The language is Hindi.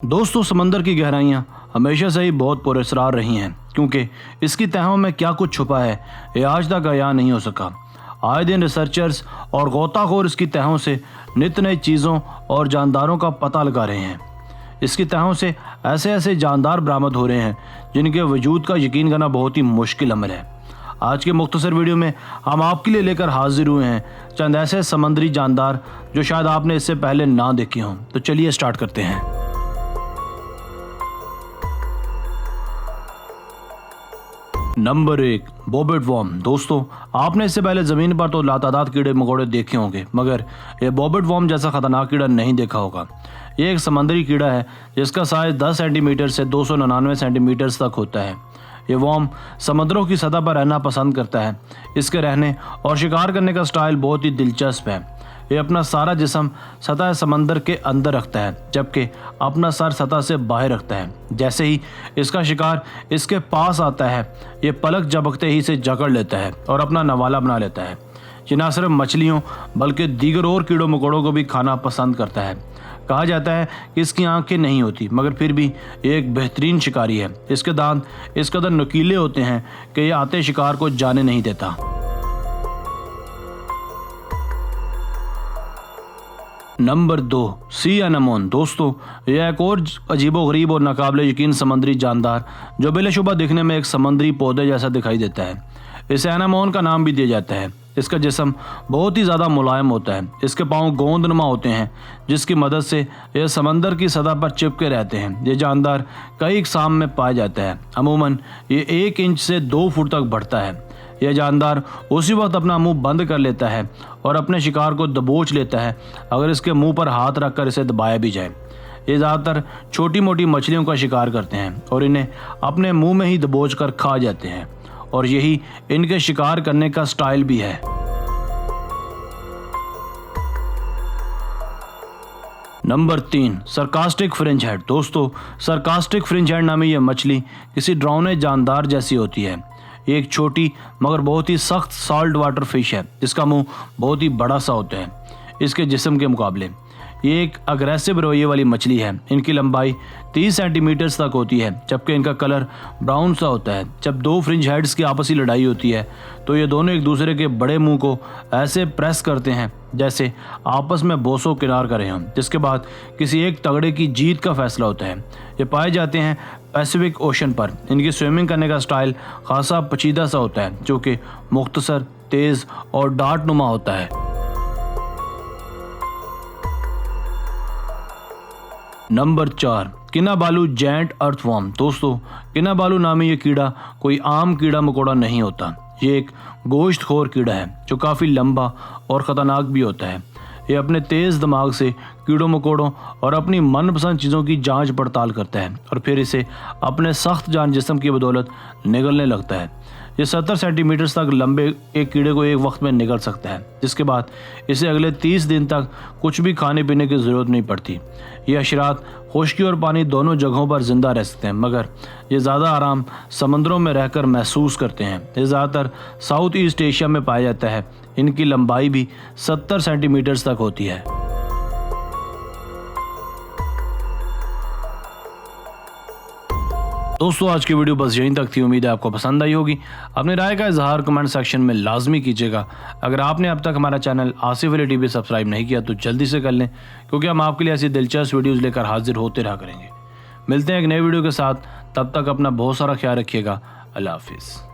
दोस्तों, समंदर की गहराइयाँ हमेशा से ही बहुत पुरस्कार रही हैं, क्योंकि इसकी तहों में क्या कुछ छुपा है ये आज तक अयान नहीं हो सका। आए दिन रिसर्चर्स और गोताखोर इसकी तहों से नित नई चीज़ों और जानदारों का पता लगा रहे हैं। इसकी तहों से ऐसे ऐसे जानदार बरामद हो रहे हैं जिनके वजूद का यकीन करना बहुत ही मुश्किल अमल है। आज के मुख्तसर वीडियो में हम आपके लिए लेकर हाजिर हुए हैं चंद ऐसे समंदरी जानदार जो शायद आपने इससे पहले ना देखे हों। तो चलिए स्टार्ट करते हैं। Number 1, bobbit worm. दोस्तों, आपने इससे पहले ज़मीन पर तो लातादाद कीड़े मकोड़े देखे होंगे, मगर ये बॉबेट वॉर्म जैसा खतरनाक कीड़ा नहीं देखा होगा। ये एक समंदरी कीड़ा है जिसका साइज 10 सेंटीमीटर से 299 सेंटीमीटर तक होता है। ये वॉर्म समुद्रों की सतह पर रहना पसंद करता है। इसके रहने और शिकार करने का स्टाइल बहुत ही दिलचस्प है। ये अपना सारा जिस्म सतह समंदर के अंदर रखता है, जबकि अपना सर सतह से बाहर रखता है। जैसे ही इसका शिकार इसके पास आता है, ये पलक झपकते ही इसे जकड़ लेता है और अपना नवाला बना लेता है। ये न सिर्फ मछलियों बल्कि दीगर और कीड़ों मकोड़ों को भी खाना पसंद करता है। कहा जाता है कि इसकी आंखें नहीं होती, मगर फिर भी ये एक बेहतरीन शिकारी है। इसके दांत इस कदर नुकीले होते हैं कि ये आते शिकार को जाने नहीं देता। नंबर 2, सी एनेमोन। दोस्तों, यह एक और अजीबोगरीब और नाकाबिले यकीन समुद्री जानदार जो बिलाशुबा दिखने में एक समुद्री पौधे जैसा दिखाई देता है। इसे एनेमोन का नाम भी दिया जाता है। इसका जिस्म बहुत ही ज़्यादा मुलायम होता है। इसके पाँव गोंदनुमा होते हैं, जिसकी मदद से यह समंदर की सतह पर चिपके रहते हैं। ये जानदार कई अक़साम में पाया जाता है। अमूमन ये 1 इंच से 2 फुट तक बढ़ता है। यह जानदार उसी वक्त अपना मुंह बंद कर लेता है और अपने शिकार को दबोच लेता है अगर इसके मुंह पर हाथ रखकर इसे दबाया भी जाए। ये ज़्यादातर छोटी मोटी मछलियों का शिकार करते हैं और इन्हें अपने मुंह में ही दबोच कर खा जाते हैं, और यही इनके शिकार करने का स्टाइल भी है। Number 3, sarcastic fringe head. दोस्तों, सरकास्टिक फ्रिंज हेड नामी यह मछली किसी डरावने जानदार जैसी होती है। ये एक छोटी मगर बहुत ही सख्त सॉल्ट वाटर फिश है जिसका मुंह बहुत ही बड़ा सा होता है इसके जिस्म के मुकाबले। ये एक अग्रेसिव रवैये वाली मछली है। इनकी लंबाई 30 सेंटीमीटर तक होती है, जबकि इनका कलर ब्राउन सा होता है। जब 2 फ्रिंज हेड्स की आपसी लड़ाई होती है तो ये दोनों एक दूसरे के बड़े मुंह को ऐसे प्रेस करते हैं जैसे आपस में बोसो किनार करें हम, जिसके बाद किसी एक तगड़े की जीत का फैसला होता है। ये पाए जाते हैं पैसिफिक ओशन पर। इनकी स्विमिंग करने का स्टाइल खासा पेचीदा सा होता है, जो कि मुख्तसर, तेज़ और डार्ट नुमा होता है। Number 4, Kinabalu giant earthworm. दोस्तों, किनाबालू नामी ये कीड़ा कोई आम कीड़ा मकोड़ा नहीं होता। ये एक गोश्तखोर कीड़ा है जो काफ़ी लंबा और ख़तरनाक भी होता है। ये अपने तेज़ दिमाग से कीड़ों मकोड़ों और अपनी मनपसंद चीज़ों की जांच पड़ताल करता है और फिर इसे अपने सख्त जान जिस्म की बदौलत निगलने लगता है। ये 70 सेंटीमीटर तक लंबे एक कीड़े को एक वक्त में निगल सकता है, जिसके बाद इसे अगले 30 दिन तक कुछ भी खाने पीने की ज़रूरत नहीं पड़ती। ये हशरात खुश्की और पानी दोनों जगहों पर ज़िंदा रह सकते हैं, मगर ये ज़्यादा आराम समंदरों में रहकर महसूस करते हैं। ये ज़्यादातर साउथ ईस्ट एशिया में पाया जाता है। इनकी लंबाई भी 70 सेंटीमीटर तक होती है। दोस्तों, आज की वीडियो बस यहीं तक थी। उम्मीद है आपको पसंद आई होगी। अपनी राय का इजहार कमेंट सेक्शन में लाजमी कीजिएगा। अगर आपने अब तक हमारा channel Asif Ali TV subscribe नहीं किया तो जल्दी से कर लें, क्योंकि हम आपके लिए ऐसी दिलचस्प वीडियोज़ लेकर हाजिर होते रहा करेंगे। मिलते हैं एक नए वीडियो के साथ, तब तक अपना बहुत सारा ख्याल रखिएगा। अल्लाह हाफिज़।